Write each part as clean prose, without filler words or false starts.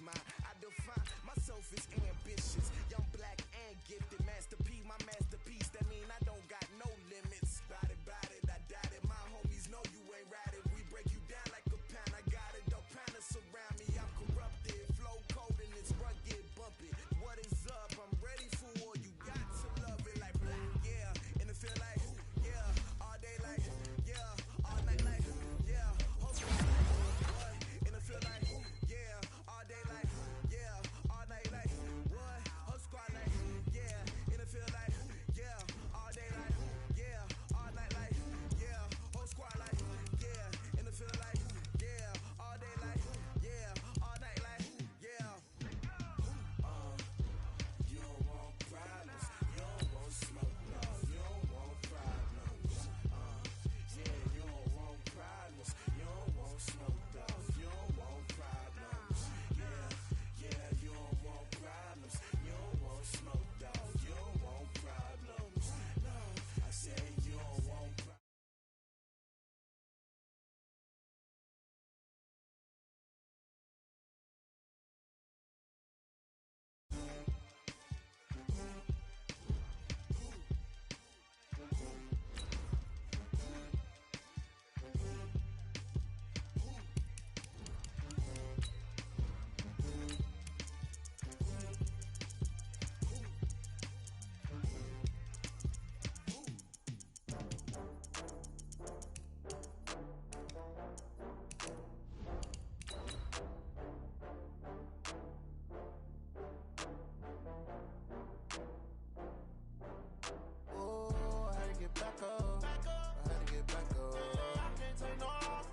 mine. I define myself as ambitious, young, black, and gifted. Master P, my masterpiece. That mean I don't got no limits. Bout it, I doubt it. My homies know you ain't ratted. We break you down like a pound. I got it, don't pound us around me. I'm corrupted, flow cold and it's rugged, bumpy. What is up? I'm ready for all you got to love it like yeah, and it feel like yeah, all day like yeah, all night like yeah, what? And it feel like yeah, all day like yeah, all night like what? Whole squad like yeah, and it feel like yeah, all day like yeah, all night like yeah, whole squad like yeah, and it feel like yeah, all day like yeah, all night like yeah. You don't want problems, you don't want smoke, no, you don't want problems. Yeah, you don't want problems, you don't want smoke, no, you don't want problems. Yeah, you don't want problems, you don't want smoke, no, you don't want problems. No, I said you don't want problems. Oh, I had to get back up. I had to get back up. I can't take no off.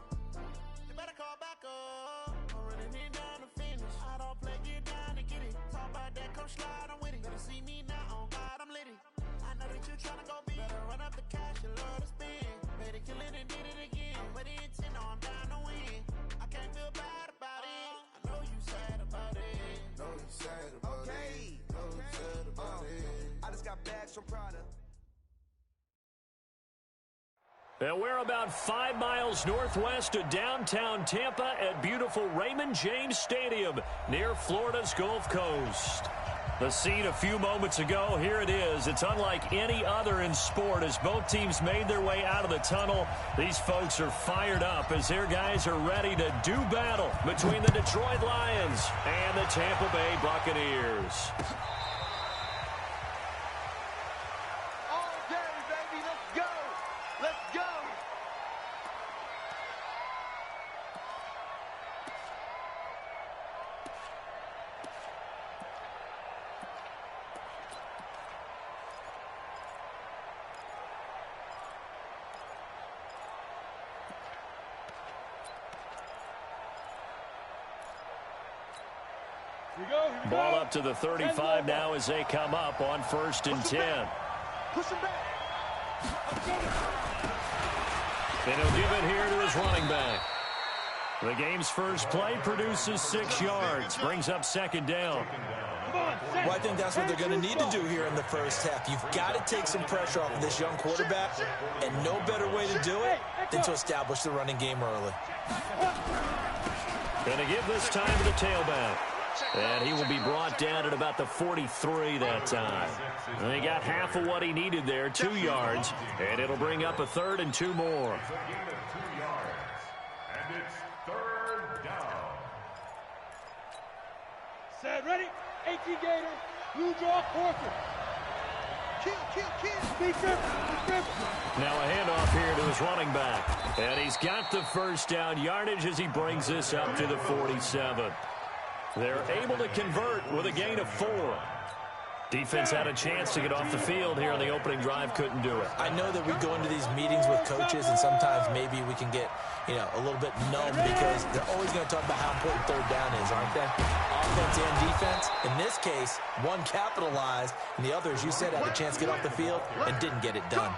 You better call back up. I'm running it down to finish. I don't play, get down to get it. Talk about that, come slide, I'm with it. Better see me now, on God, I'm lit it. I know that you tryna go big. Better run up the cash, you love to spend. Better kill it and did it again. But the intent, no, I'm down to win. I can't feel bad about it. I know you sad about it. Know you sad about it. Know you sad about it. I just got bags from Prada. And we're about 5 miles northwest of downtown Tampa at beautiful Raymond James Stadium near Florida's Gulf Coast. The scene a few moments ago, here it is. It's unlike any other in sport as both teams made their way out of the tunnel. These folks are fired up as their guys are ready to do battle between the Detroit Lions and the Tampa Bay Buccaneers. All day, baby. Let's go. Let's go. Ball up to the 35 now as they come up on 1st and 10. Push him back. And he'll give it here to his running back. The game's first play produces 6 yards, brings up 2nd down. Well, I think that's what they're going to need to do here in the first half. You've got to take some pressure off of this young quarterback, and no better way to do it than to establish the running game early. Going to give this time to the tailback. And he will be brought down at about the 43 that time. And he got half of what he needed there, 2 yards, and it'll bring up a 3rd and 2 more. And it's 3rd down. Set, ready? 18 Gator, blue draw, Corker. Kill. Now a handoff here to his running back. And he's got the first down yardage as he brings this up to the 47. They're able to convert with a gain of 4. Defense had a chance to get off the field here on the opening drive, couldn't do it. I know that we go into these meetings with coaches, and sometimes maybe we can get, a little bit numb because they're always going to talk about how important 3rd down is, aren't they? Offense and defense. In this case, one capitalized, and the other, as you said, had a chance to get off the field and didn't get it done.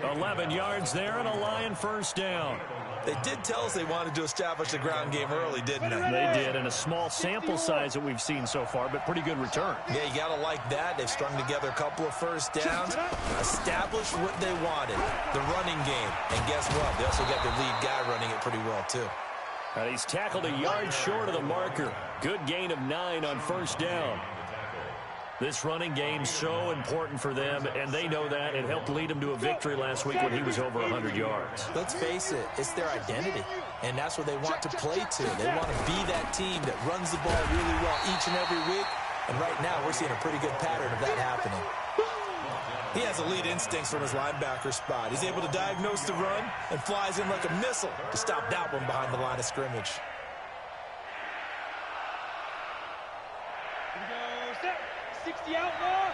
11 yards there and a Lion first down. They did tell us they wanted to establish the ground game early, didn't they? They did, and a small sample size that we've seen so far, but pretty good return. Yeah, you got to like that. They've strung together a couple of first downs, established what they wanted, the running game. And guess what? They also got their lead guy running it pretty well, too. And he's tackled a yard short of the marker. Good gain of 9 on first down. This running game's so important for them, and they know that. It helped lead them to a victory last week when he was over 100 yards. Let's face it, it's their identity, and that's what they want to play to. They want to be that team that runs the ball really well each and every week, and right now we're seeing a pretty good pattern of that happening. He has elite instincts from his linebacker spot. He's able to diagnose the run and flies in like a missile to stop that one behind the line of scrimmage. 60 out now.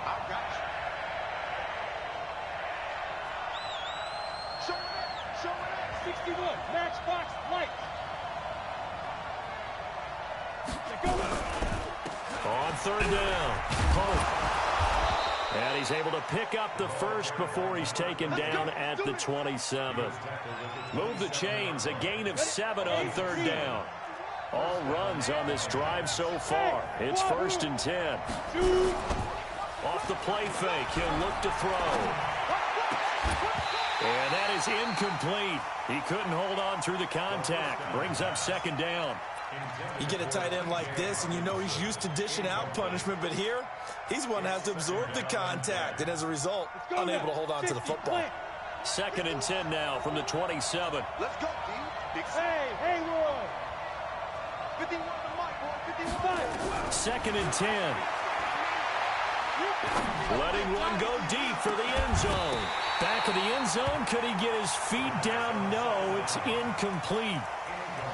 I got you. Show it. 61, matchbox, light. On third down, Pope. And he's able to pick up the first before he's taken down at the 27. Move the chains, a gain of 7 on third down. All runs on this drive so far. It's 1st and 10. Off the play fake, he'll look to throw. And that is incomplete. He couldn't hold on through the contact. Brings up 2nd down. You get a tight end like this, and you know he's used to dishing out punishment, but here, he's one that has to absorb the contact, and as a result, unable to hold on to the football. 2nd and 10 now from the 27. Let's go, D. Hey, Roy. 51 to Mike, boy. 55. 2nd and 10. Letting one go deep for the end zone. Back of the end zone. Could he get his feet down? No, it's incomplete.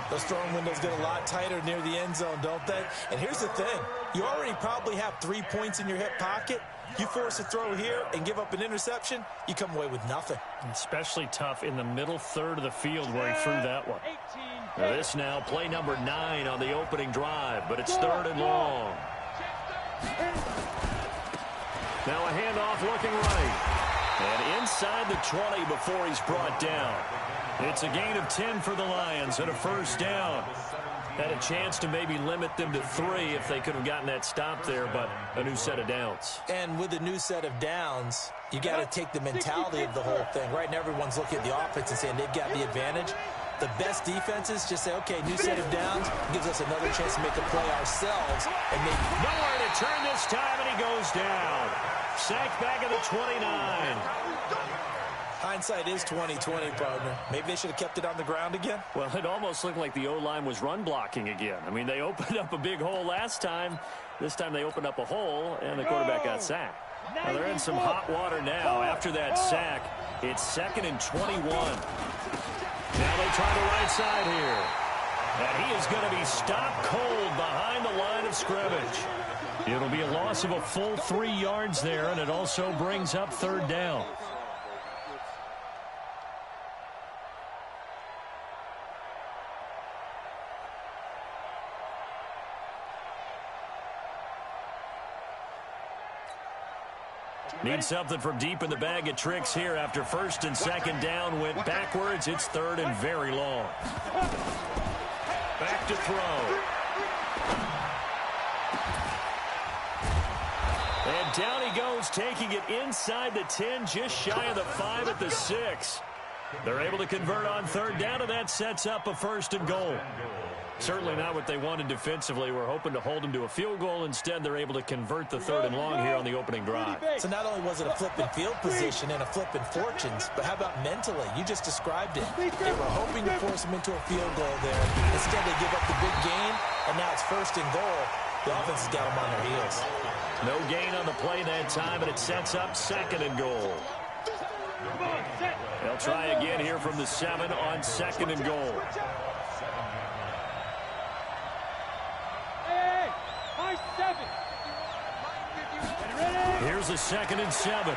Those throwing windows get a lot tighter near the end zone, don't they? And here's the thing. You already probably have 3 points in your hip pocket. You force a throw here and give up an interception, you come away with nothing. Especially tough in the middle third of the field where he threw that one. This now, play number 9 on the opening drive, but it's 3rd and long. Now a handoff looking right. And inside the 20 before he's brought down. It's a gain of 10 for the Lions and a 1st down. Had a chance to maybe limit them to 3 if they could have gotten that stop there, but a new set of downs. And with a new set of downs, you got to take the mentality of the whole thing. Right now, everyone's looking at the offense and saying they've got the advantage. The best defenses just say, okay, new set of downs gives us another chance to make a play ourselves. And maybe nowhere to turn this time, and he goes down. Sacked back at the 29. Hindsight is 20/20, partner. Maybe they should have kept it on the ground again. Well, it almost looked like the O-line was run blocking again. I mean, they opened up a big hole last time. This time they opened up a hole, and the quarterback got sacked. Well, they're in some hot water now. After that sack, it's 2nd and 21. Now they try the right side here. And he is going to be stopped cold behind the line of scrimmage. It'll be a loss of a full 3 yards there, and it also brings up 3rd down. Need something from deep in the bag of tricks here after 1st and 2nd down went backwards. It's 3rd and very long. Back to throw. And down he goes, taking it inside the 10, just shy of the 5 at the 6. They're able to convert on 3rd down, and that sets up a 1st and goal. Certainly not what they wanted defensively. We're hoping to hold them to a field goal. Instead, they're able to convert the 3rd and long here on the opening drive. So not only was it a flipping field position and a flipping fortunes, but how about mentally? You just described it. They were hoping to force them into a field goal there. Instead, they give up the big gain, and now it's 1st and goal. The offense has got them on their heels. No gain on the play that time, and it sets up 2nd and goal. They'll try again here from the 7 on 2nd and goal. Here's a 2nd and 7.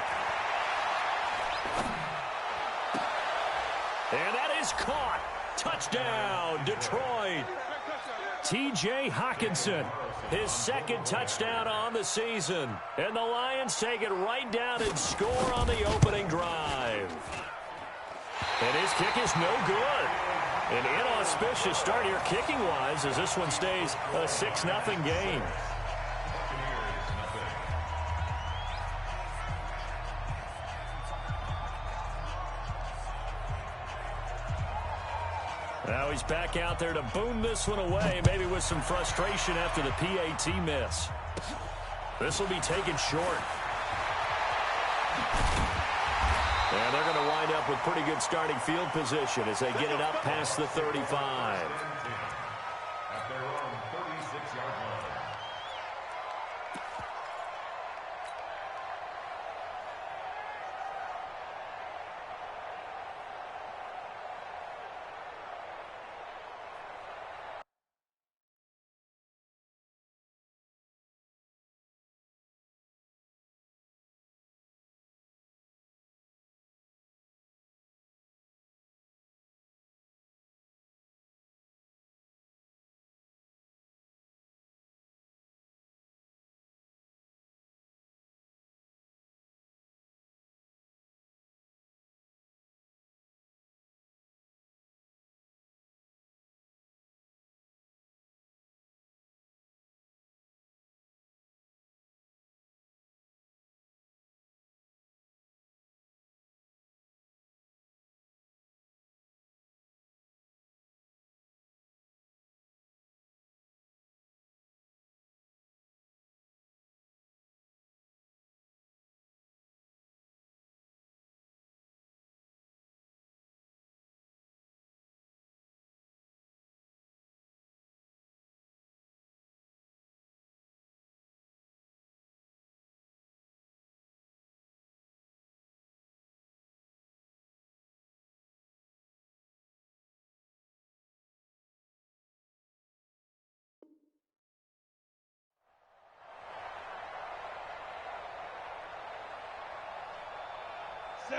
And that is caught. Touchdown, Detroit. T.J. Hockenson, his 2nd touchdown on the season. And the Lions take it right down and score on the opening drive. And his kick is no good. An inauspicious start here kicking-wise as this one stays a 6-0 game. Now he's back out there to boom this one away, maybe with some frustration after the PAT miss. This will be taken short. And they're going to wind up with pretty good starting field position as they get it up past the 35. At their own 36-yard line.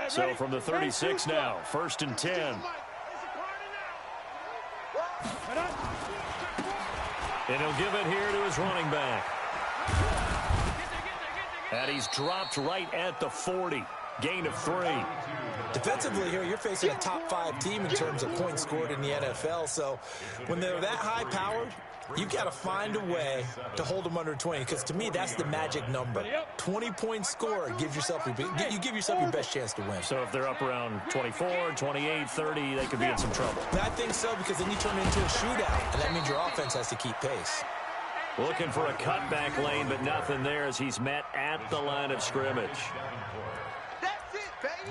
So from the 36 now, 1st and 10. And he'll give it here to his running back. And he's dropped right at the 40. Gain of 3. Defensively here, you're facing a top-5 team in terms of points scored in the NFL. So when they're that high-powered, you've got to find a way to hold them under 20, because to me, that's the magic number. 20 points scored gives yourself you give yourself your best chance to win. So if they're up around 24, 28, 30, they could be in some trouble. I think so, because then you turn it into a shootout, and that means your offense has to keep pace. Looking for a cutback lane, but nothing there as he's met at the line of scrimmage.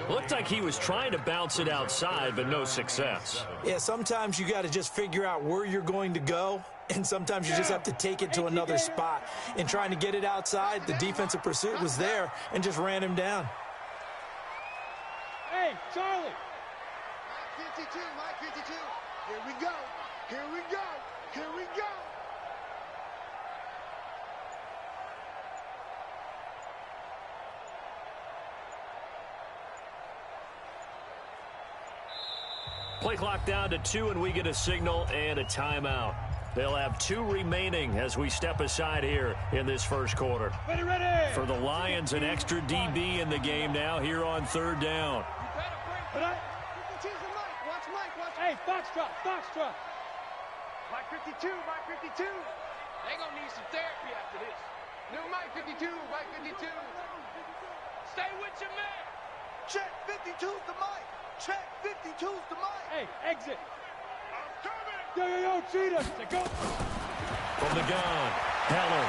Looked like he was trying to bounce it outside, but no success. Yeah, sometimes you got to just figure out where you're going to go, and sometimes you just have to take it to another spot. In trying to get it outside, the defensive pursuit was there and just ran him down. Hey, Charlie. Mike 52, Mike 52. Here we go. Here we go. Here we go. Play clock down to 2, and we get a signal and a timeout. They'll have 2 remaining as we step aside here in this first quarter. Ready. For the Lions, an extra DB in the game now here on 3rd down. Hey, Foxtrot. Mike 52, Mike 52. They gonna need some therapy after this. New Mike 52, Mike 52. Stay with your man. Check 52's the mic. Check 52's the mic. Hey, exit. I'm coming. Yo, Cheetah. Go. From the gun, Heller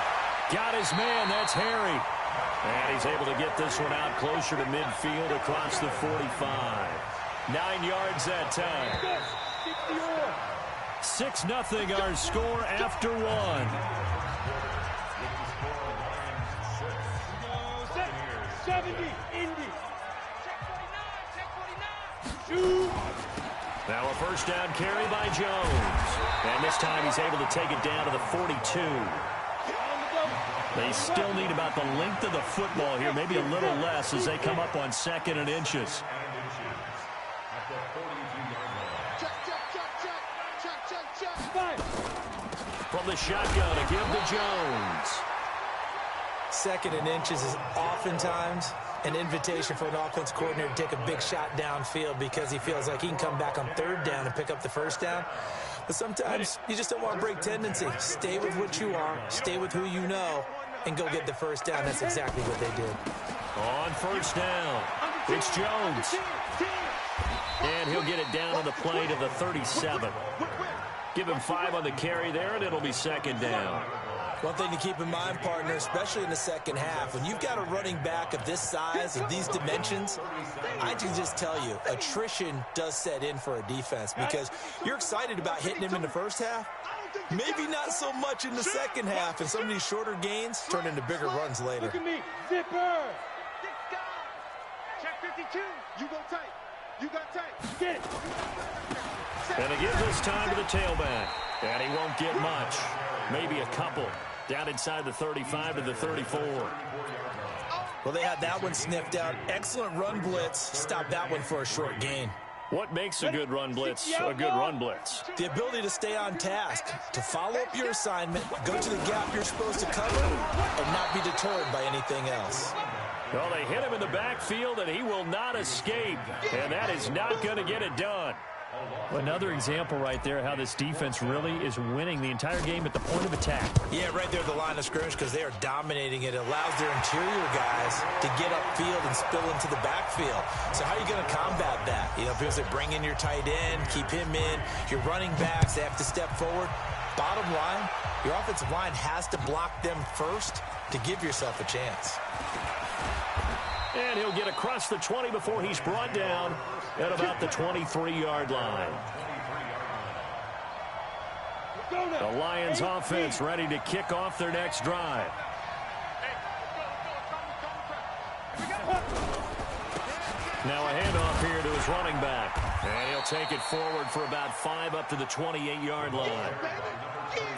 got his man. That's Harry. And he's able to get this one out closer to midfield across the 45. 9 yards that time. 6-0 our score after 1. 70, Indy. Now a first down carry by Jones. And this time he's able to take it down to the 42. They still need about the length of the football here, maybe a little less as they come up on 2nd and inches. From the shotgun to give to Jones. 2nd and inches is oftentimes an invitation for an offense coordinator to take a big shot downfield because he feels like he can come back on 3rd down and pick up the 1st down. But sometimes you just don't want to break tendency. Stay with what you are, stay with who you know, and go get the 1st down. That's exactly what they did. On 1st down, it's Jones. And he'll get it down on the play to the 37. Give him 5 on the carry there, and it'll be second down. One thing to keep in mind, partner, especially in the second half, when you've got a running back of this size, of these dimensions, I can just tell you, attrition does set in for a defense because you're excited about hitting him in the first half. Maybe not so much in the second half, and some of these shorter gains turn into bigger runs later. Look at me, zipper. Check 52. You go tight. You got tight. Get it. And he gives this time to the tailback. And he won't get much. Maybe a couple. Down inside the 35 to the 34. Well, they had that one sniffed out. Excellent run blitz. Stopped that one for a short gain. What makes a good run blitz a good run blitz? The ability to stay on task, to follow up your assignment, go to the gap you're supposed to cover, and not be deterred by anything else. Well, they hit him in the backfield, and he will not escape. And that is not going to get it done. Another example right there how this defense really is winning the entire game at the point of attack. Yeah, right there at the line of scrimmage because they are dominating it. It allows their interior guys to get upfield and spill into the backfield. So how are you going to combat that? You know, because they bring in your tight end, keep him in. Your running backs, they have to step forward. Bottom line, your offensive line has to block them first to give yourself a chance. And he'll get across the 20 before he's brought down at about the 23-yard line. The Lions offense ready to kick off their next drive. Now a handoff here to his running back. And he'll take it forward for about 5 up to the 28-yard line.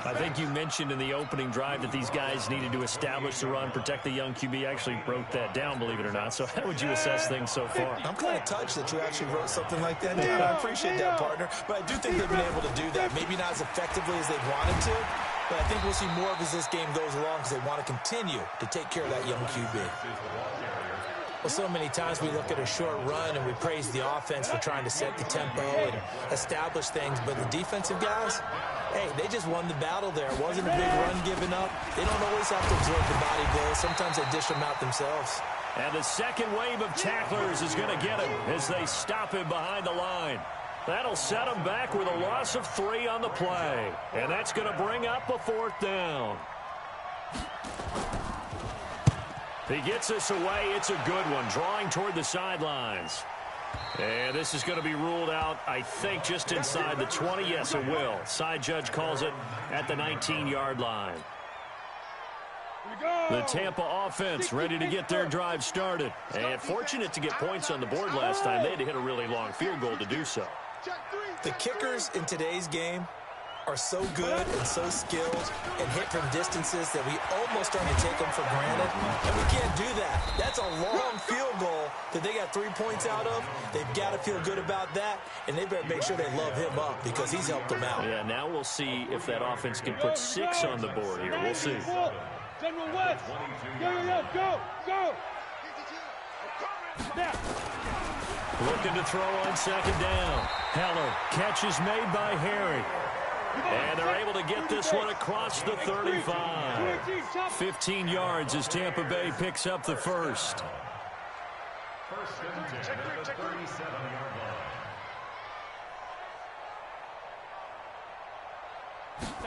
I think you mentioned in the opening drive that these guys needed to establish the run, protect the young QB. Actually wrote that down, believe it or not. So how would you assess things so far? I'm kind of touched that you actually wrote something like that down. I appreciate that, partner. But I do think they've been able to do that. Maybe not as effectively as they wanted to, but I think we'll see more of as this game goes along because they want to continue to take care of that young QB. Well, so many times we look at a short run and we praise the offense for trying to set the tempo and establish things, but the defensive guys, hey, they just won the battle there. It wasn't a big run given up. They don't always have to absorb the body blows. Sometimes they dish them out themselves. And the second wave of tacklers is going to get him as they stop him behind the line. That'll set him back with a loss of 3 on the play. And that's going to bring up a 4th down. He gets this away. It's a good one, drawing toward the sidelines. And this is going to be ruled out, I think, just inside the 20. Yes, it will. Side judge calls it at the 19-yard line. The Tampa offense ready to get their drive started. And fortunate to get points on the board last time. They had to hit a really long field goal to do so. The kickers in today's game are so good and so skilled and hit from distances that we almost start to take them for granted. And we can't do that. That's a long field goal that they got 3 points out of. They've got to feel good about that, and they better make sure they love him up because he's helped them out. Yeah, now we'll see if that offense can put 6 on the board here. We'll see. General West. Go. Now. Looking to throw on second down. Heller, catch is made by Harry. And they're able to get this one across the 35. 15 yards as Tampa Bay picks up the first. First and 10 at the 37-yard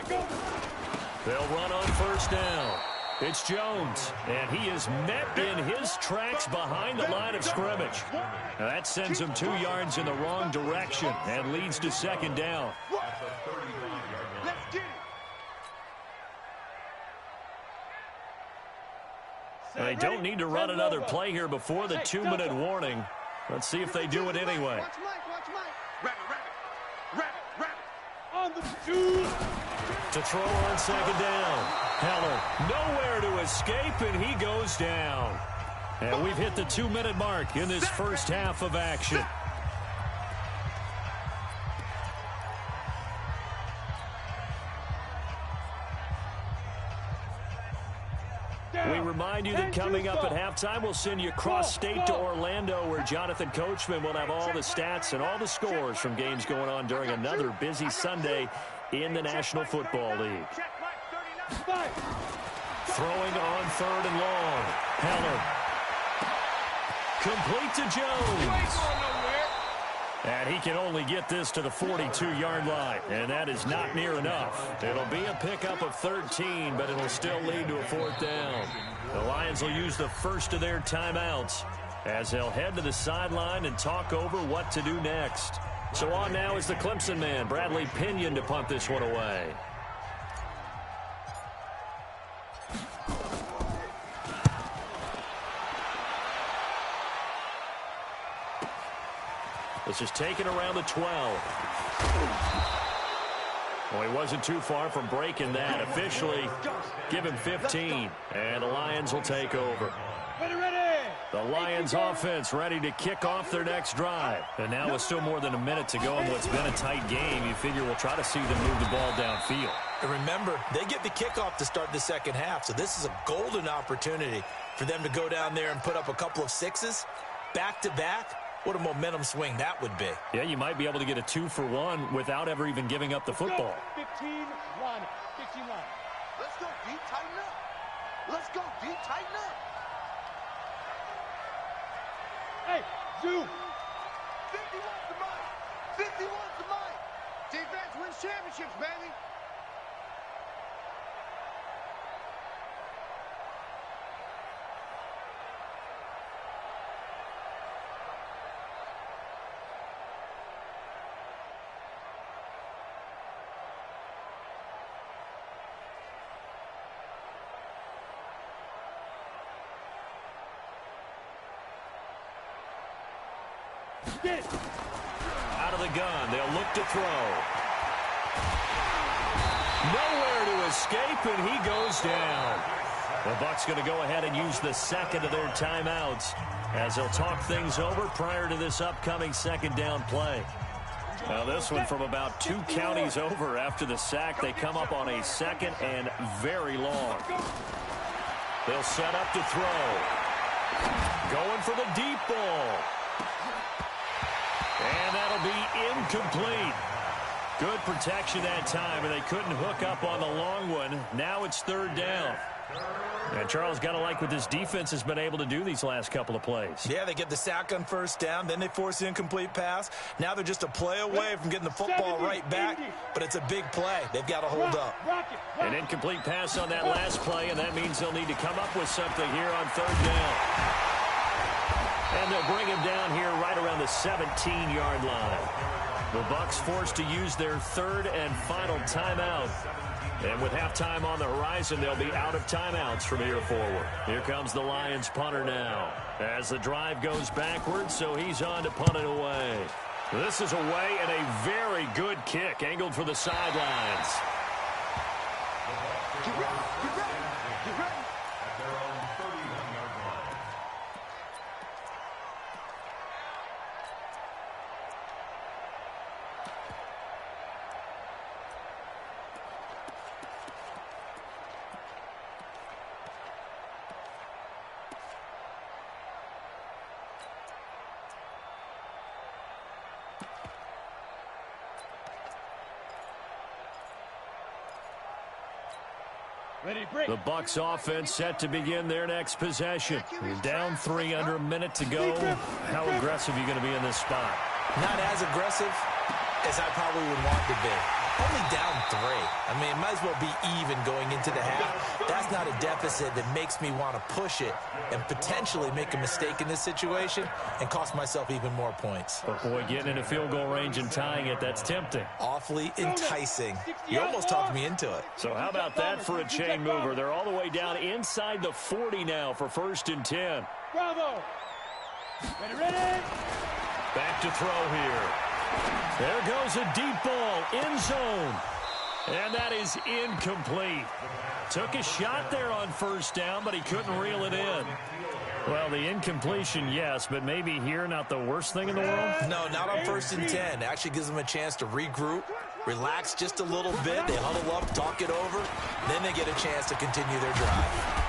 line. They'll run on first down. It's Jones, and he is met in his tracks behind the line of scrimmage. Now that sends him 2 yards in the wrong direction and leads to second down. They don't need to run another play here before the 2-minute warning. Let's see if they do it anyway. On the 2. To throw on second down. Heller nowhere to escape, and he goes down. And we've hit the 2-minute mark in this first half of action. We remind you that coming up at halftime, we'll send you cross-state to Orlando, where Jonathan Coachman will have all the stats and all the scores from games going on during another busy Sunday in the National Football League. Throwing on 3rd and long. Heller. Complete to Jones. And he can only get this to the 42-yard line, and that is not near enough. It'll be a pickup of 13, but it'll still lead to a 4th down. The Lions will use the first of their timeouts as they'll head to the sideline and talk over what to do next. So on now is the Clemson man, Bradley Pinion, to punt this one away. This is taken around the 12. Well, he wasn't too far from breaking that. Officially, give him 15, and the Lions will take over. The Lions offense ready to kick off their next drive. And now with still more than a minute to go in what's been a tight game, you figure we'll try to see them move the ball downfield. And remember, they get the kickoff to start the second half, so this is a golden opportunity for them to go down there and put up a couple of sixes back-to-back. What a momentum swing that would be. Yeah, you might be able to get a 2-for-1 without ever even giving up the football. 15 line. 15 line. Let's go deep, tighten up. Let's go deep, tighten up. Hey, zoom. 51's the mic. 51's the mic. Defense wins championships, baby. Out of the gun, they'll look to throw. Nowhere to escape, and he goes down. The Bucs going to go ahead and use the second of their timeouts as they'll talk things over prior to this upcoming second down play. Now this one from about 2 counties over after the sack. They come up on a second and very long. They'll set up to throw. Going for the deep ball. And that'll be incomplete. Good protection that time, and they couldn't hook up on the long one. Now it's 3rd down. And Charles, got to like what this defense has been able to do these last couple of plays. Yeah, they get the sack on 1st down, then they force the incomplete pass. Now they're just a play away from getting the football right back, but it's a big play. They've got to hold up. An incomplete pass on that last play, and that means they'll need to come up with something here on 3rd down. And they'll bring him down here right around the 17-yard line. The Bucs forced to use their 3rd and final timeout. And with halftime on the horizon, they'll be out of timeouts from here forward. Here comes the Lions punter now as the drive goes backwards, so he's on to punt it away. This is away and a very good kick angled for the sidelines. Get ready, get ready, get ready. At their own 31-yard line. The Bucs offense set to begin their next possession. You're down 3 under a minute to go. How aggressive are you going to be in this spot? Not as aggressive as I probably would want to be. Only down 3. I mean, it might as well be even going into the half. That's not a deficit that makes me want to push it and potentially make a mistake in this situation and cost myself even more points. But boy, getting into field goal range and tying it, that's tempting. Awfully enticing. You almost talked me into it. So how about that for a chain mover? They're all the way down inside the 40 now for 1st and 10. Bravo. Ready. Back to throw here. There goes a deep ball, end zone. And that is incomplete. Took a shot there on 1st down, but he couldn't reel it in. Well, the incompletion, yes, but maybe here not the worst thing in the world? No, not on 1st and 10. It actually gives them a chance to regroup, relax just a little bit. They huddle up, talk it over. Then they get a chance to continue their drive.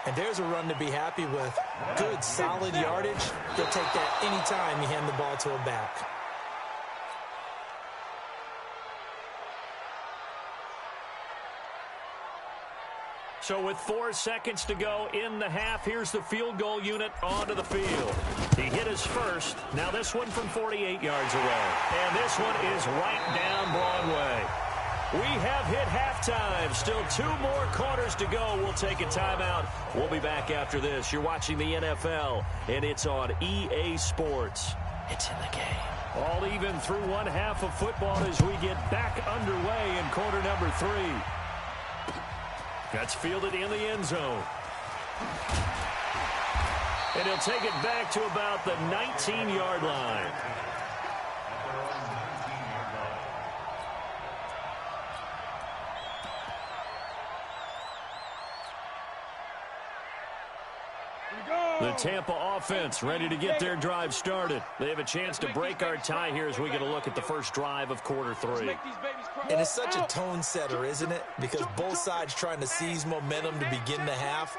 And there's a run to be happy with. Good, solid yardage. You'll take that anytime you hand the ball to a back. So with 4 seconds to go in the half, here's the field goal unit onto the field. He hit his first. Now this one from 48 yards away. And this one is right down Broadway. We have hit halftime. Still 2 more quarters to go. We'll take a timeout. We'll be back after this. You're watching the NFL, and it's on EA Sports. It's in the game. All even through one half of football as we get back underway in quarter number 3. That's fielded in the end zone. And he'll take it back to about the 19-yard line. The Tampa offense ready to get their drive started. They have a chance to break our tie here as we get a look at the first drive of quarter 3. And it's such a tone setter, isn't it? Because both sides trying to seize momentum to begin the half.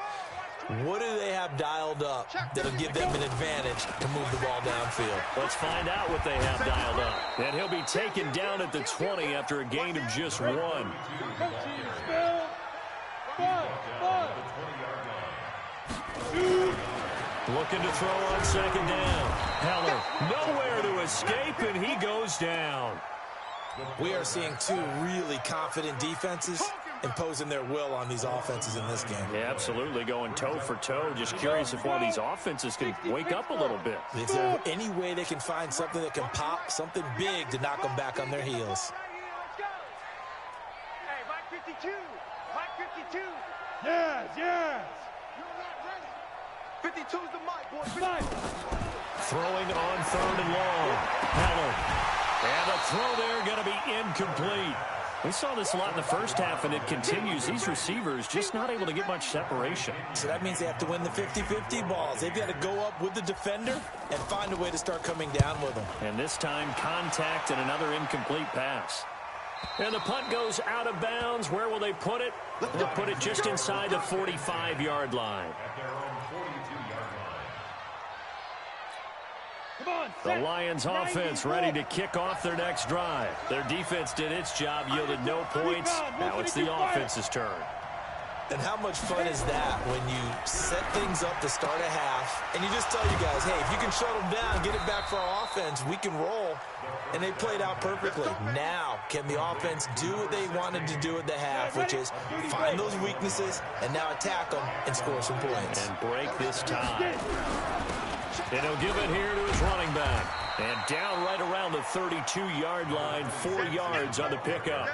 What do they have dialed up that'll give them an advantage to move the ball downfield? Let's find out what they have dialed up. And he'll be taken down at the 20 after a gain of just 1. Looking to throw on second down. Heller nowhere to escape, and he goes down. We are seeing 2 really confident defenses imposing their will on these offenses in this game. Yeah, absolutely, going toe for toe. Just curious if one of these offenses can wake up a little bit. Is there any way they can find something that can pop, something big to knock them back on their heels? Hey, Mike 52. Mike 52. Yes. 52's the mic, boy. Throwing on 3rd and long. Heller. And the throw there going to be incomplete. We saw this a lot in the first half, and it continues. These receivers just not able to get much separation. So that means they have to win the 50-50 balls. They've got to go up with the defender and find a way to start coming down with them. And this time, contact and another incomplete pass. And the punt goes out of bounds. Where will they put it? They'll put it just inside the 45-yard line. The Lions offense ready to kick off their next drive. Their defense did its job, yielded no points. Now it's the offense's turn. And how much fun is that when you set things up to start a half and you just tell you guys, hey, if you can shut them down, get it back for our offense, we can roll. And they played out perfectly. Now, can the offense do what they wanted to do at the half, which is find those weaknesses and now attack them and score some points. And break this tie. And he'll give it here to his running back. And down right around the 32-yard line, 4 yards on the pickup.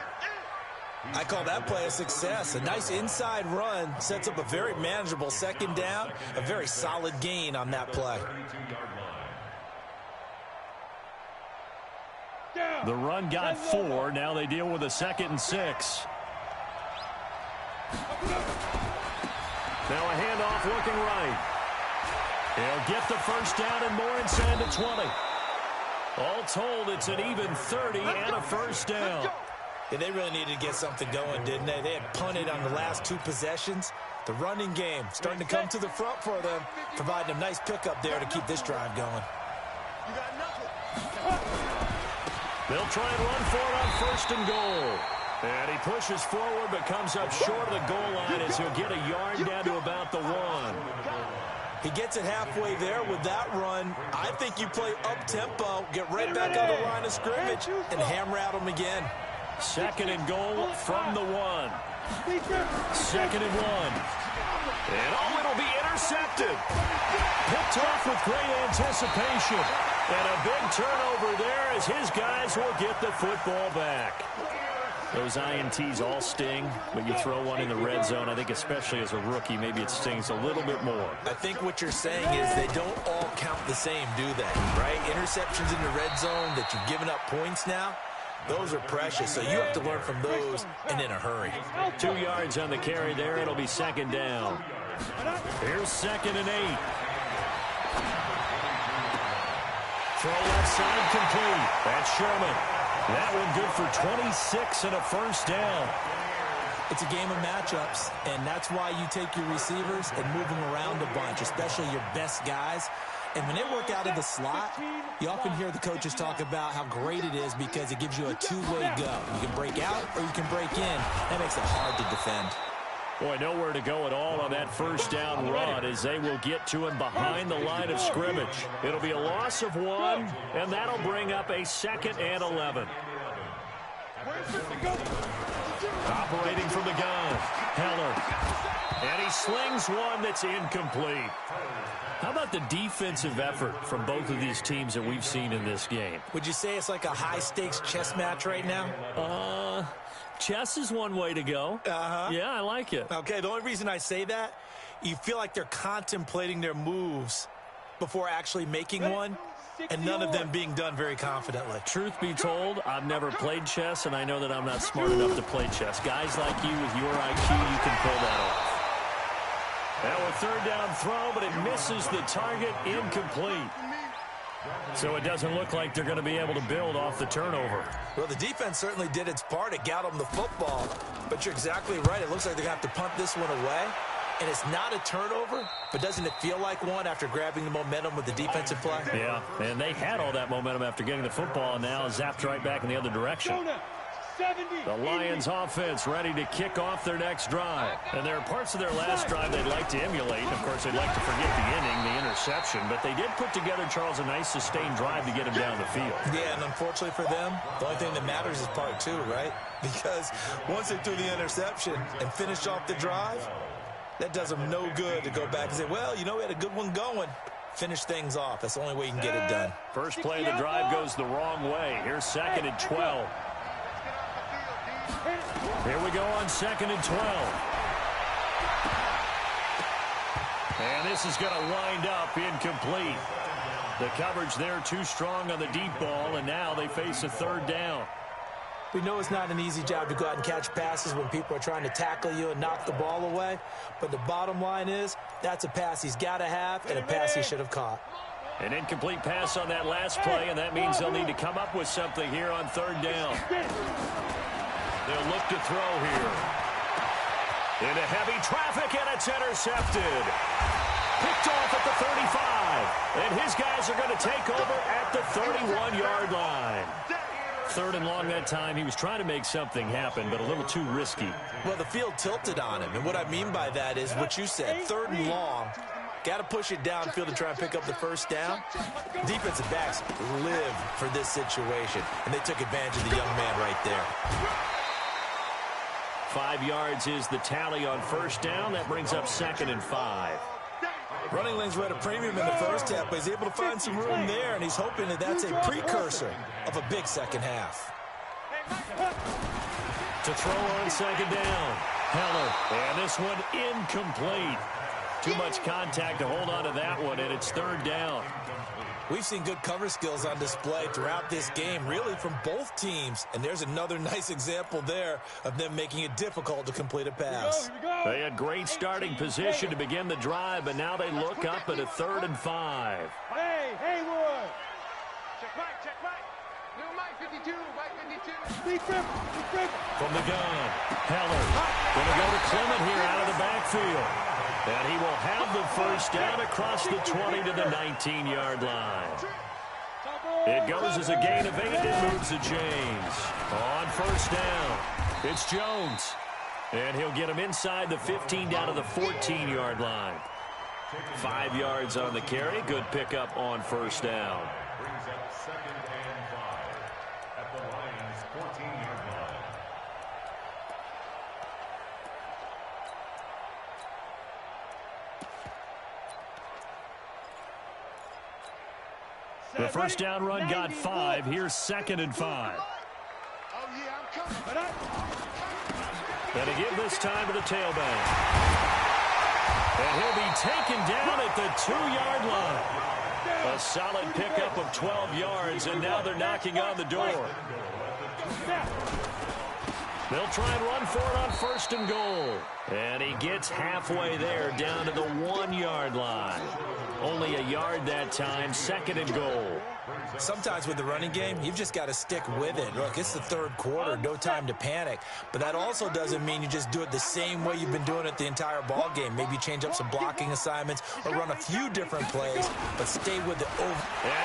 I call that play a success. A nice inside run sets up a very manageable second down, a very solid gain on that play. The run got 4. Now they deal with a 2nd and 6. Now a handoff looking right. He'll get the first down and more inside the 20. All told, it's an even 30 and a first down. Yeah, they really needed to get something going, didn't they? They had punted on the last 2 possessions. The running game starting to come to the front for them, providing a nice pickup there to keep this drive going. They'll try and run for it on 1st and goal. And he pushes forward but comes up short of the goal line as he'll get a yard down to about the 1. He gets it halfway there with that run. I think you play up-tempo, get right back on the line of scrimmage, and hammer at him again. 2nd and goal from the 1. 2nd and 1. And it'll be intercepted. Picked off with great anticipation. And a big turnover there as his guys will get the football back. Those INTs all sting, but you throw one in the red zone, I think especially as a rookie, maybe it stings a little bit more. I think what you're saying is they don't all count the same, do they? Right? Interceptions in the red zone that you've given up points now, those are precious, so you have to learn from those and in a hurry. 2 yards on the carry there. It'll be 2nd down. Here's 2nd and 8. Throw left side complete. That's Sherman. That one good for 26 and a first down. It's a game of matchups, and that's why you take your receivers and move them around a bunch, especially your best guys. And when they work out of the slot, you often hear the coaches talk about how great it is because it gives you a 2-way go. You can break out or you can break in. That makes it hard to defend. Boy, nowhere to go at all on that first down run as they will get to him behind the line of scrimmage. It'll be a loss of 1, and that'll bring up a 2nd and 11. Operating from the gun, Heller. And he slings one that's incomplete. How about the defensive effort from both of these teams that we've seen in this game? Would you say it's like a high-stakes chess match right now? Chess is one way to go. Yeah, I like it. Okay, the only reason I say that, you feel like they're contemplating their moves before actually making one, and none of them being done very confidently. Truth be told, I've never played chess, and I know that I'm not smart enough to play chess. Guys like you with your IQ, you can pull that off. Now a 3rd down throw, but it misses the target, incomplete. So it doesn't look like they're going to be able to build off the turnover. Well, the defense certainly did its part. It got them the football. But you're exactly right. It looks like they're going to have to punt this one away. And it's not a turnover, but doesn't it feel like one after grabbing the momentum with the defensive play? Yeah, and they had all that momentum after getting the football, and now zapped right back in the other direction. The Lions offense ready to kick off their next drive. And there are parts of their last drive they'd like to emulate. Of course, they'd like to forget the inning, the interception. But they did put together, Charles, a nice sustained drive to get him down the field. Yeah, and unfortunately for them, the only thing that matters is part 2, right? Because once they threw the interception and finished off the drive, that does them no good to go back and say, well, you know, we had a good one going. Finish things off. That's the only way you can get it done. First play of the drive goes the wrong way. Here's 2nd and 12. Here we go on 2nd and 12. And this is going to wind up incomplete. The coverage there too strong on the deep ball, and now they face a 3rd down. We know it's not an easy job to go out and catch passes when people are trying to tackle you and knock the ball away. But the bottom line is, that's a pass he's got to have and a pass he should have caught. An incomplete pass on that last play, and that means they'll need to come up with something here on 3rd down. They'll look to throw here. Into heavy traffic, and it's intercepted. Picked off at the 35. And his guys are going to take over at the 31-yard line. 3rd and long that time. He was trying to make something happen, but a little too risky. Well, the field tilted on him, and what I mean by that is what you said, 3rd and long. Got to push it downfield to try and pick up the first down. Defensive backs live for this situation, and they took advantage of the young man right there. 5 yards is the tally on first down. That brings up 2nd and 5. Running lanes were at a premium in the first half, but he's able to find some room there, and he's hoping that that's a precursor of a big second half. To throw on 2nd down. Heller, and this one incomplete. Too much contact to hold on to that one, and it's 3rd down. We've seen good cover skills on display throughout this game, really from both teams. And there's another nice example there of them making it difficult to complete a pass. They had great starting position to begin the drive, but now they look up at a 3rd and 5. Hey, Haywood! Check Mike. New Mike 52, Mike 52. Be crippled. From the gun, Heller going to go to Clement here out of the backfield. And he will have the first down across the 20 to the 19-yard line. It goes as a gain of 8. It moves to James. On first down, it's Jones. And he'll get him inside the 15 down to the 14-yard line. 5 yards on the carry. Good pickup on first down. Brings up 2nd and 5 at the Lions' 14-yard line. The first down run got 5. Here's 2nd and 5. Oh, yeah, I'm coming. And to give this time to the tailback. And he'll be taken down at the 2-yard line. A solid pickup of 12 yards, and now they're knocking on the door. They'll try and run for it on 1st and goal. And he gets halfway there, down to the 1-yard line. Only a yard that time, 2nd and goal. Sometimes with the running game, you've just got to stick with it. Look, it's the 3rd quarter, no time to panic. But that also doesn't mean you just do it the same way you've been doing it the entire ball game. Maybe change up some blocking assignments or run a few different plays, but stay with it. And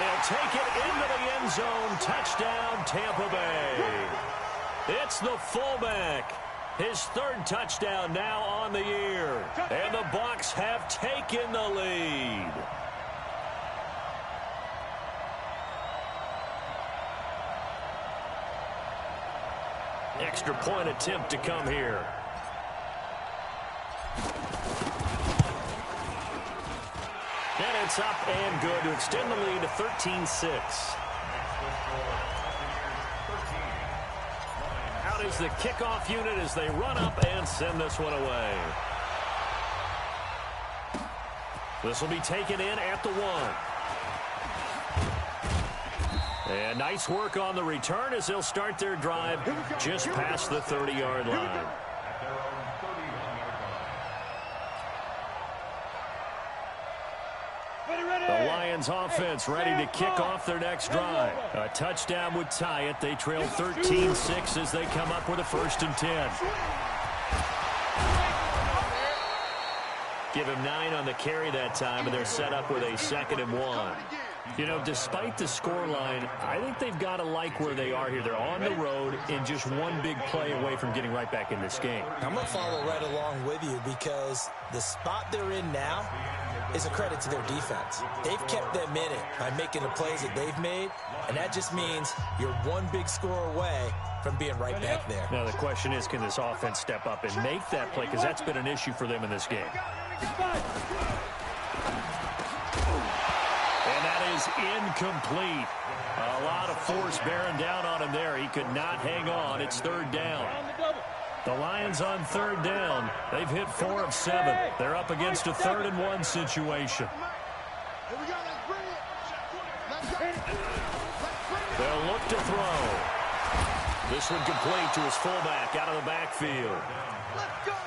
he'll take it into the end zone. Touchdown, Tampa Bay. It's the fullback. His third touchdown now on the year. And the Bucs have taken the lead. Extra point attempt to come here. And it's up and good to extend the lead to 13-6. Out is the kickoff unit as they run up and send this one away. This will be taken in at the 1. And nice work on the return as they'll start their drive just past the 30-yard line. The Lions offense ready to kick off their next drive. A touchdown would tie it. They trail 13-6 as they come up with a 1st and 10. Give him 9 on the carry that time, and they're set up with a 2nd and 1. You know, despite the scoreline, I think they've got to like where they are here. They're on the road and just one big play away from getting right back in this game. I'm going to follow right along with you because the spot they're in now is a credit to their defense. They've kept them in it by making the plays that they've made, and that just means you're one big score away from being right back there. Now, the question is, can this offense step up and make that play? Because that's been an issue for them in this game. And that is incomplete. A lot of force bearing down on him there. He could not hang on. It's 3rd down. The Lions on 3rd down. They've hit 4 of 7. They're up against a 3rd and 1 situation. They'll look to throw. This one complete to his fullback out of the backfield.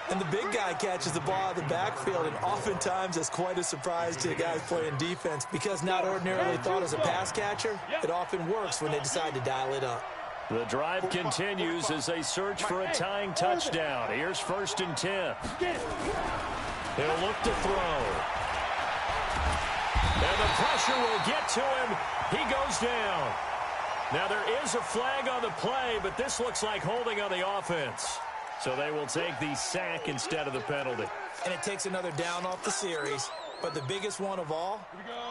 And the big guy catches the ball out of the backfield, and oftentimes that's quite a surprise to the guys playing defense because not ordinarily thought as a pass catcher, it often works when they decide to dial it up. The drive continues as they search for a tying touchdown. Here's 1st and 10. He'll look to throw. And the pressure will get to him. He goes down. Now there is a flag on the play, but this looks like holding on the offense. So they will take the sack instead of the penalty. And it takes another down off the series. But the biggest one of all,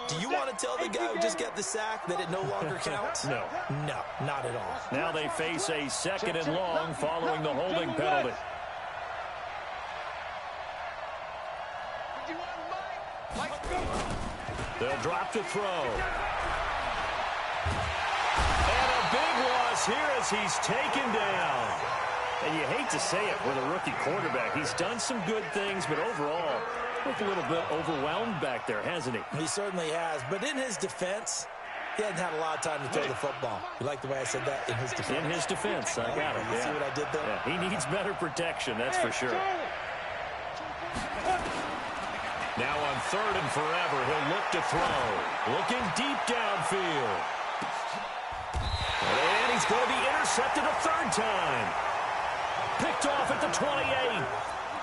do you want to tell the guy who just got the sack that it no longer counts? No. No, not at all. Now they face a 2nd and long following the holding penalty. They'll drop to throw. And a big loss here as he's taken down. And you hate to say it with a rookie quarterback. He's done some good things, but overall, looked a little bit overwhelmed back there, hasn't he? He certainly has. But in his defense, he hasn't had a lot of time to throw the football. You like the way I said that? In his defense. In his defense. I got it. You see what I did there? Yeah, he needs better protection, that's for sure. Now on 3rd and forever, he'll look to throw. Looking deep downfield. And he's going to be intercepted a 3rd time. Picked off at the 28.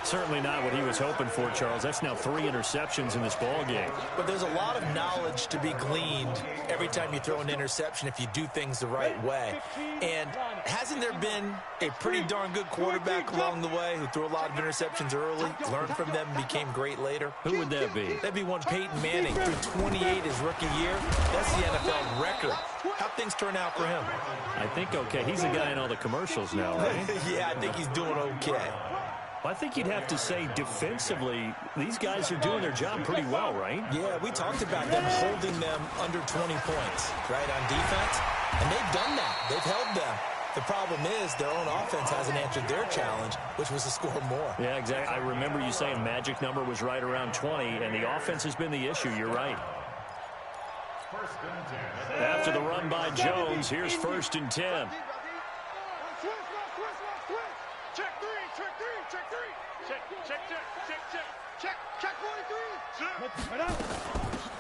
Certainly not what he was hoping for, Charles. That's now 3 interceptions in this ball game. But there's a lot of knowledge to be gleaned every time you throw an interception if you do things the right way. And hasn't there been a pretty darn good quarterback along the way who threw a lot of interceptions early, learned from them, and became great later? Who would that be? That'd be one Peyton Manning. Threw 28 his rookie year. That's the NFL record. How'd things turn out for him? I think okay. He's a guy in all the commercials now, right? Yeah, I think he's doing okay. Well, I think you'd have to say defensively, these guys are doing their job pretty well, right? Yeah, we talked about them holding them under 20 points, right, on defense. And they've done that. They've held them. The problem is their own offense hasn't answered their challenge, which was to score more. Yeah, exactly. I remember you saying magic number was right around 20, and the offense has been the issue. You're right. After the run by Jones, here's 1st and 10.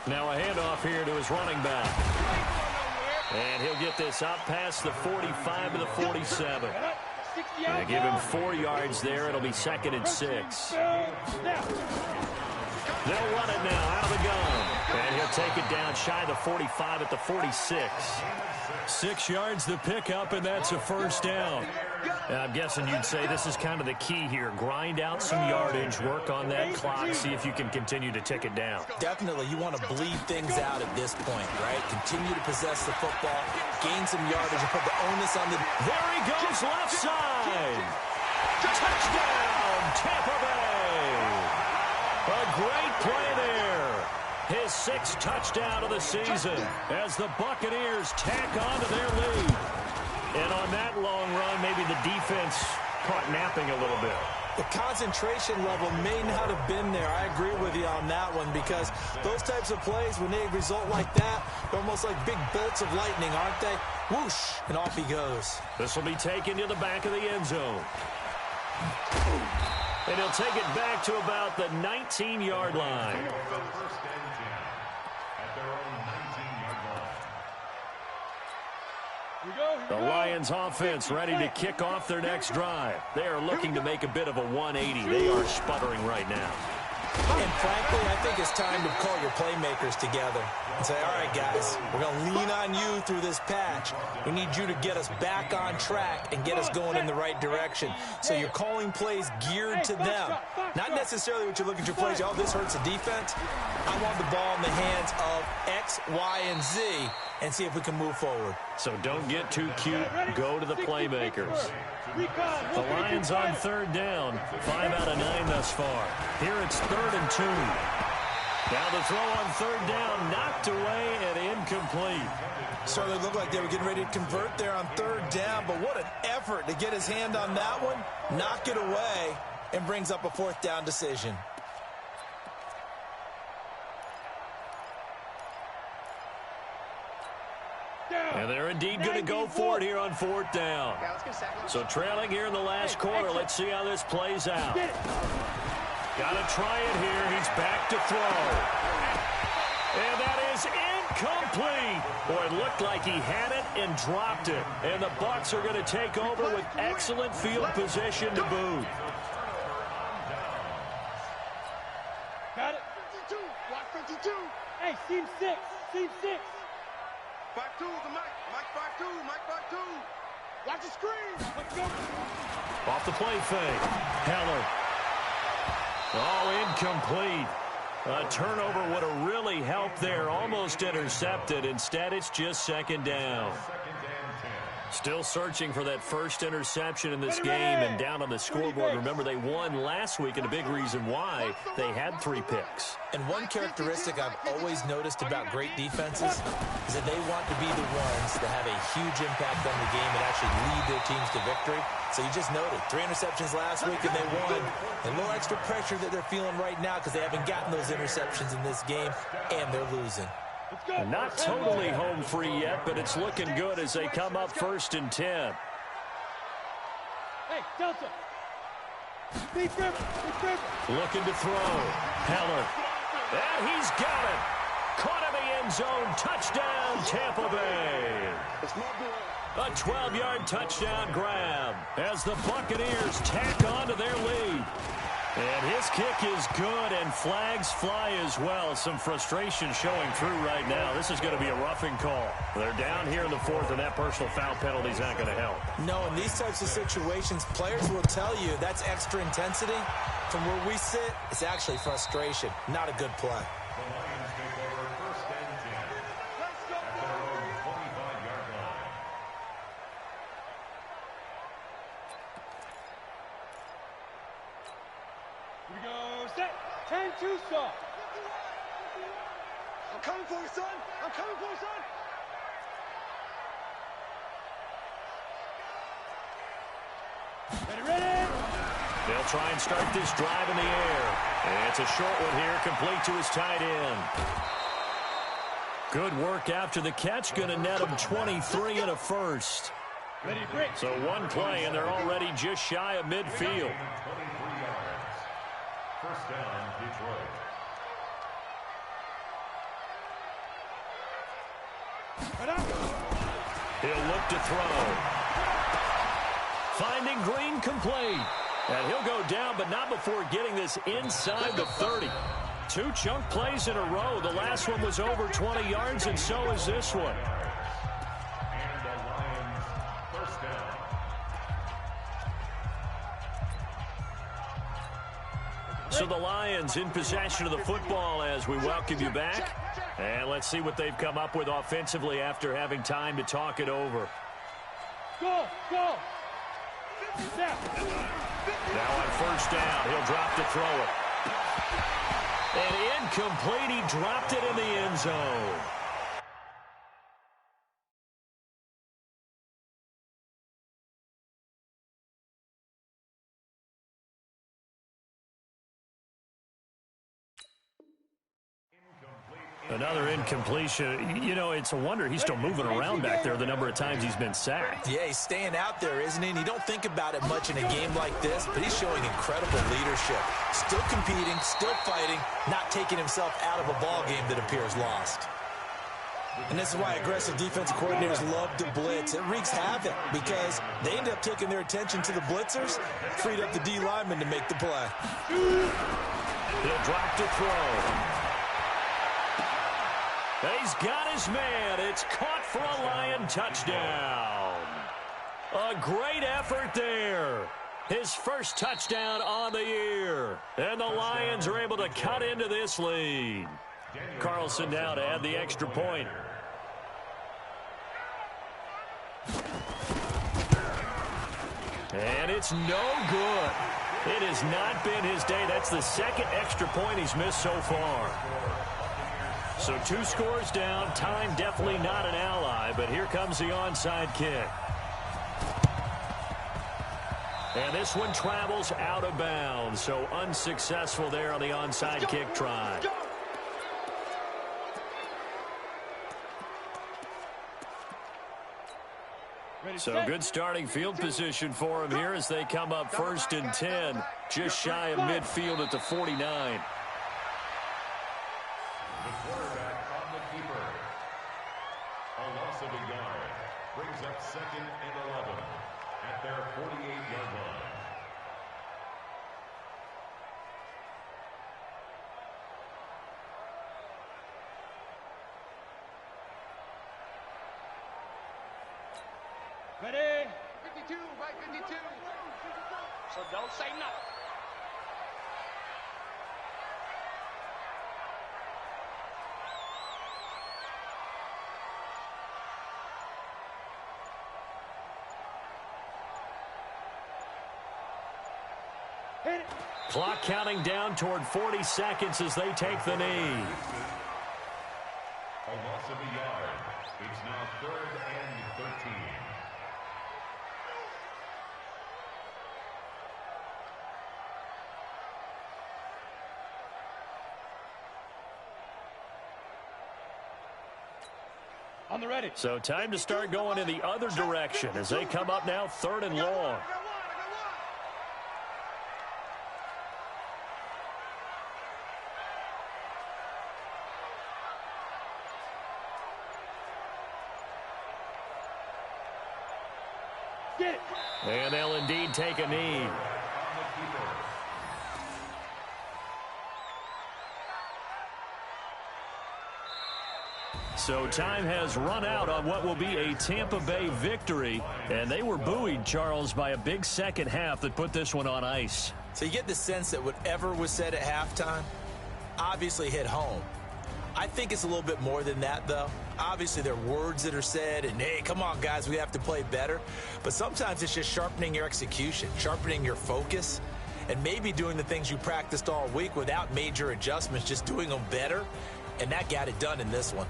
Now a handoff here to his running back. And he'll get this up past the 45 to the 47. They give him 4 yards there. It'll be 2nd and 6. They'll run it now out of the gun. And he'll take it down shy of the 45 at the 46. 6 yards the pickup, and that's a 1st down. I'm guessing you'd say this is kind of the key here. Grind out some yardage, work on that clock, see if you can continue to tick it down. Definitely, you want to bleed things out at this point, right? Continue to possess the football, gain some yardage, and put the onus on the... There he goes, left side. Touchdown, Tampa Bay. A great play there. His 6th touchdown of the season as the Buccaneers tack on to their lead. And on that long run, maybe the defense caught napping a little bit. The concentration level may not have been there. I agree with you on that one because those types of plays, when they result like that, they're almost like big bolts of lightning, aren't they? Whoosh, and off he goes. This will be taken to the back of the end zone. And he'll take it back to about the 19-yard line. First and 10 at their own 19-yard line. The Lions offense ready to kick off their next drive. They are looking to make a bit of a 180. They are sputtering right now. And frankly, I think it's time to call your playmakers together and say, all right, guys, we're going to lean on you through this patch. We need you to get us back on track and get us going in the right direction. So you're calling plays geared to them. Not necessarily what you look at your plays, oh, this hurts the defense. I want the ball in the hands of X, Y, and Z and see if we can move forward. So don't get too cute. Go to the playmakers. The Lions on 3rd down. 5 out of 9 thus far. Here it's 3rd and 2. Now the throw on 3rd down, knocked away and incomplete. Certainly looked like they were getting ready to convert there on 3rd down, but what an effort to get his hand on that one, knock it away, and brings up a 4th down decision. And they're indeed going to go for it here on 4th down. So trailing here in the last quarter. Let's see how this plays out. Got to try it here. He's back to throw. And that is incomplete. Boy, it looked like he had it and dropped it. And the Bucs are going to take over with excellent field position to boot. Got it. 52. Block 52. Hey, seam 6. Seam 6. 5-2 to Mike. Mike 5-2. Mike 5-2. Watch the screen. Let's go. Off the play fake. Heller. Oh, incomplete. A turnover would have really helped there. Almost intercepted. Instead, it's just 2nd down. Still searching for that first interception in this game and down on the scoreboard. Remember, they won last week, and a big reason why they had 3 picks. And one characteristic I've always noticed about great defenses is that they want to be the ones that have a huge impact on the game and actually lead their teams to victory. So you just noted 3 interceptions last week and they won. A little extra pressure that they're feeling right now because they haven't gotten those interceptions in this game and they're losing. Not totally home free yet, but it's looking good as they come up 1st and 10. Hey, Delta. Deep river. Looking to throw. Heller. And he's got it. Caught in the end zone. Touchdown, Tampa Bay. A 12-yard touchdown grab as the Buccaneers tack on to their lead. And his kick is good, and flags fly as well. Some frustration showing through right now. This is going to be a roughing call. They're down here in the 4th, and that personal foul penalty is not going to help. No, in these types of situations, players will tell you that's extra intensity. From where we sit, it's actually frustration. Not a good play. The Lions take over 1st and 10 at their own 25-yard line. Here we go. Set. 10-2 stop. I'm coming for you, son. I'm coming for you, son. Ready. They'll try and start this drive in the air. And it's a short one here, complete to his tight end. Good work after the catch. Going to net him 23 and a first. Ready, break. So one play, and they're already just shy of midfield. 23 yards. First down, Detroit. He'll look to throw. Finding Green complete. And he'll go down, but not before getting this inside the 30. 2 chunk plays in a row. The last one was over 20 yards, and so is this one. And the Lions first down. So the Lions in possession of the football as we welcome you back. And let's see what they've come up with offensively after having time to talk it over. Go! Now on first down, he'll drop to throw it. And incomplete, he dropped it in the end zone. Another incompletion. You know, it's a wonder he's still moving around back there the number of times he's been sacked. Yeah, he's staying out there, isn't he? And you don't think about it much in a game like this, but he's showing incredible leadership. Still competing, still fighting, not taking himself out of a ball game that appears lost. And this is why aggressive defensive coordinators love to blitz. It wreaks havoc because they end up taking their attention to the blitzers, freed up the D lineman to make the play. He'll drop to throw. He's got his man. It's caught for a Lion touchdown. A great effort there. His first touchdown on the year. And the Lions are able to cut into this lead. Carlson now to add the extra point. And it's no good. It has not been his day. That's the second extra point he's missed so far. So 2 scores down. Time definitely not an ally, but here comes the onside kick. And this one travels out of bounds, so unsuccessful there on the onside kick try. So good starting field position for him here as they come up 1st and 10, just shy of midfield at the 49. The quarterback on the keeper. A loss of a yard brings up 2nd and 11 at their 48-yard line. Ready? 52, right 52. So don't say nothing. Clock counting down toward 40 seconds as they take the knee. A loss of a yard. It's now 3rd and 13. On the ready. So time to start going in the other direction as they come up now 3rd and long. And they'll indeed take a knee. So time has run out on what will be a Tampa Bay victory. And they were buoyed, Charles, by a big second half that put this one on ice. So you get the sense that whatever was said at halftime obviously hit home. I think it's a little bit more than that, though. Obviously, there are words that are said, and, hey, come on, guys, we have to play better. But sometimes it's just sharpening your execution, sharpening your focus, and maybe doing the things you practiced all week without major adjustments, just doing them better, and that got it done in this one.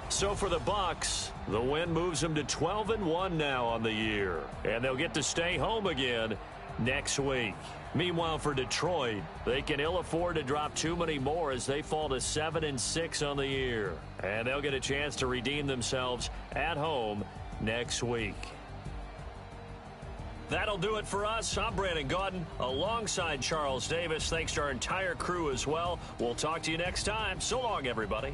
So for the Bucs, the win moves them to 12-1 now on the year, and they'll get to stay home again next week. Meanwhile, for Detroit, they can ill afford to drop too many more as they fall to 7-6 on the year. And they'll get a chance to redeem themselves at home next week. That'll do it for us. I'm Brandon Gaudin alongside Charles Davis. Thanks to our entire crew as well. We'll talk to you next time. So long, everybody.